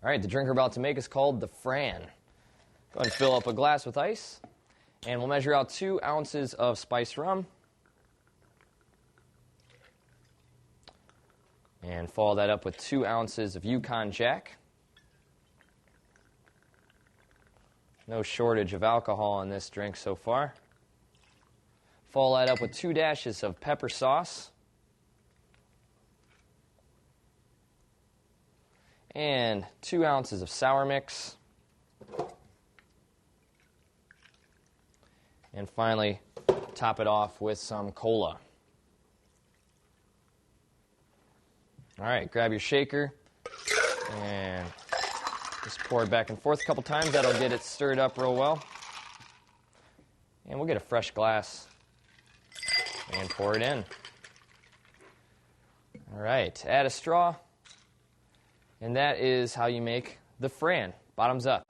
All right, the drink we're about to make is called the Fran. Go ahead and fill up a glass with ice, and we'll measure out 2 ounces of spiced rum. And follow that up with 2 ounces of Yukon Jack. No shortage of alcohol in this drink so far. Follow that up with 2 dashes of pepper sauce. And 2 ounces of sour mix. And finally, top it off with some cola. All right, grab your shaker and just pour it back and forth a couple times. That'll get it stirred up real well. And we'll get a fresh glass and pour it in. All right, add a straw. And that is how you make the Fran. Bottoms up.